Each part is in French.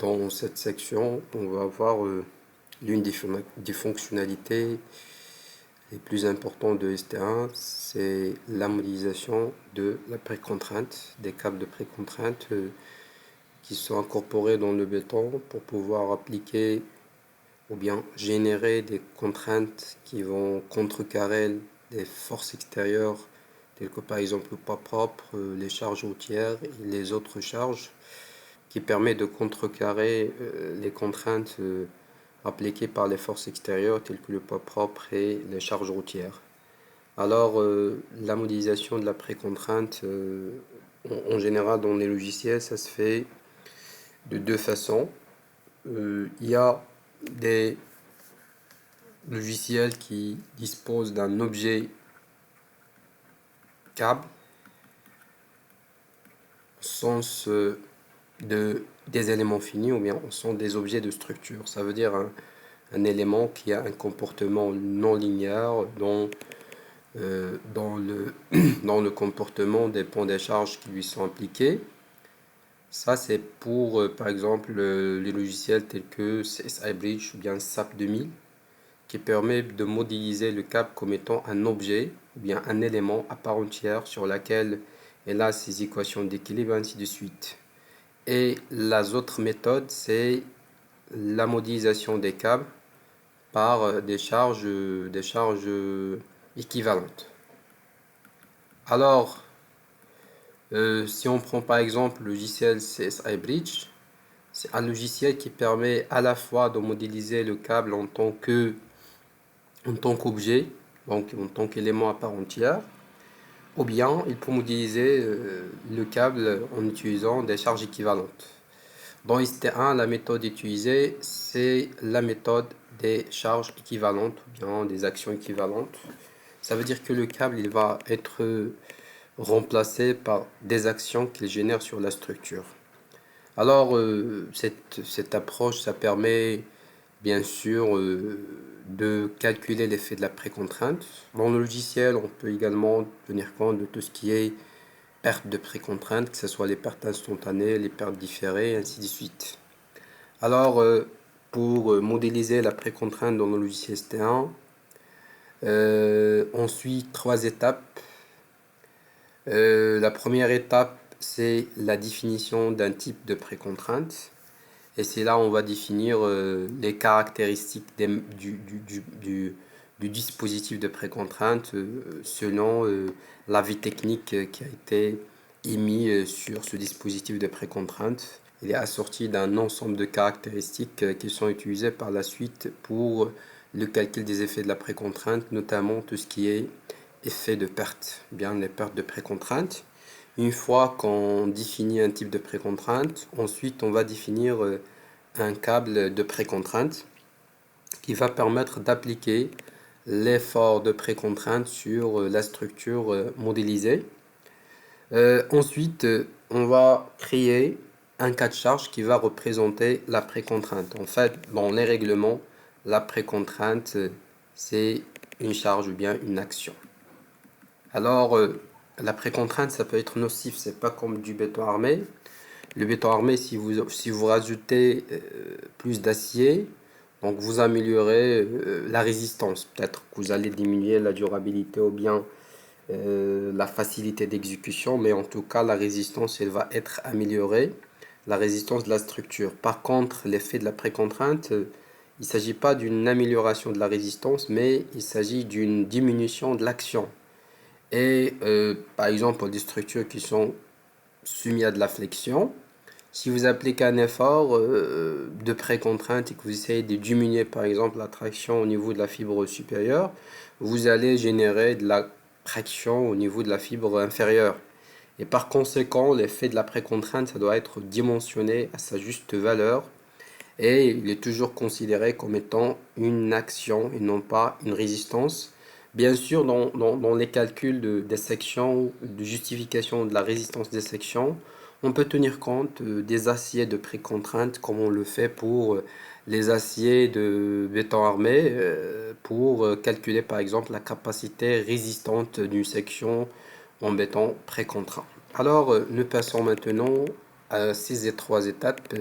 Dans cette section, on va voir l'une des fonctionnalités les plus importantes de ST1, c'est la modélisation de la précontrainte, des câbles de précontrainte qui sont incorporés dans le béton pour pouvoir appliquer ou bien générer des contraintes qui vont contrecarrer des forces extérieures telles que par exemple le poids propre, les charges routières et les autres charges qui permet de contrecarrer les contraintes appliquées par les forces extérieures telles que le poids propre et les charges routières. Alors, la modélisation de la précontrainte, en général dans les logiciels, ça se fait de deux façons. Il y a des logiciels qui disposent d'un objet câble au sens des éléments finis ou bien au sens des objets de structure. Ça veut dire un élément qui a un comportement non linéaire dans dans le comportement dépend des charges qui lui sont appliquées. Ça, c'est pour, par exemple, les logiciels tels que CSI Bridge ou bien SAP 2000, qui permet de modéliser le câble comme étant un objet ou bien un élément à part entière sur laquelle elle a ses équations d'équilibre, ainsi de suite. Et la autre méthode, c'est la modélisation des câbles par des charges équivalentes. Alors, si on prend par exemple le logiciel CSI Bridge, c'est un logiciel qui permet à la fois de modéliser le câble en tant qu'objet, donc en tant qu'élément à part entière, ou bien il peut modéliser le câble en utilisant des charges équivalentes. Dans ST1, la méthode utilisée, c'est la méthode des charges équivalentes ou bien des actions équivalentes. Ça veut dire que le câble il va être remplacé par des actions qu'il génère sur la structure. Alors, cette approche, ça permet bien sûr de calculer l'effet de la précontrainte. Dans le logiciel, on peut également tenir compte de tout ce qui est perte de précontrainte, que ce soit les pertes instantanées, les pertes différées, et ainsi de suite. Alors, pour modéliser la précontrainte dans le logiciel ST1, on suit trois étapes. La première étape, c'est la définition d'un type de précontrainte. Et c'est là où on va définir les caractéristiques du dispositif de précontrainte selon l'avis technique qui a été émis sur ce dispositif de précontrainte. Il est assorti d'un ensemble de caractéristiques qui sont utilisées par la suite pour le calcul des effets de la précontrainte, notamment tout ce qui est effet de perte, bien les pertes de précontrainte. Une fois qu'on définit un type de précontrainte, ensuite on va définir un câble de précontrainte qui va permettre d'appliquer l'effort de précontrainte sur la structure modélisée. Ensuite, on va créer un cas de charge qui va représenter la précontrainte. En fait, dans les règlements, la précontrainte, c'est une charge ou bien une action. Alors, la précontrainte, ça peut être nocif, c'est pas comme du béton armé. Le béton armé, si vous rajoutez plus d'acier, donc vous améliorez la résistance. Peut-être que vous allez diminuer la durabilité ou bien la facilité d'exécution, mais en tout cas, la résistance, elle va être améliorée, la résistance de la structure. Par contre, l'effet de la précontrainte, il ne s'agit pas d'une amélioration de la résistance, mais il s'agit d'une diminution de l'action. Et par exemple, pour des structures qui sont soumises à de la flexion, si vous appliquez un effort de précontrainte et que vous essayez de diminuer par exemple la traction au niveau de la fibre supérieure, vous allez générer de la traction au niveau de la fibre inférieure. Et par conséquent, l'effet de la précontrainte, ça doit être dimensionné à sa juste valeur et il est toujours considéré comme étant une action et non pas une résistance. Bien sûr, dans les calculs des sections, de justification de la résistance des sections, on peut tenir compte des aciers de précontrainte comme on le fait pour les aciers de béton armé pour calculer par exemple la capacité résistante d'une section en béton précontraint. Alors, nous passons maintenant à ces trois étapes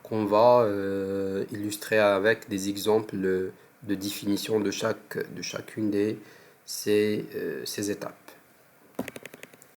qu'on va illustrer avec des exemples de définition de chacune de ces étapes.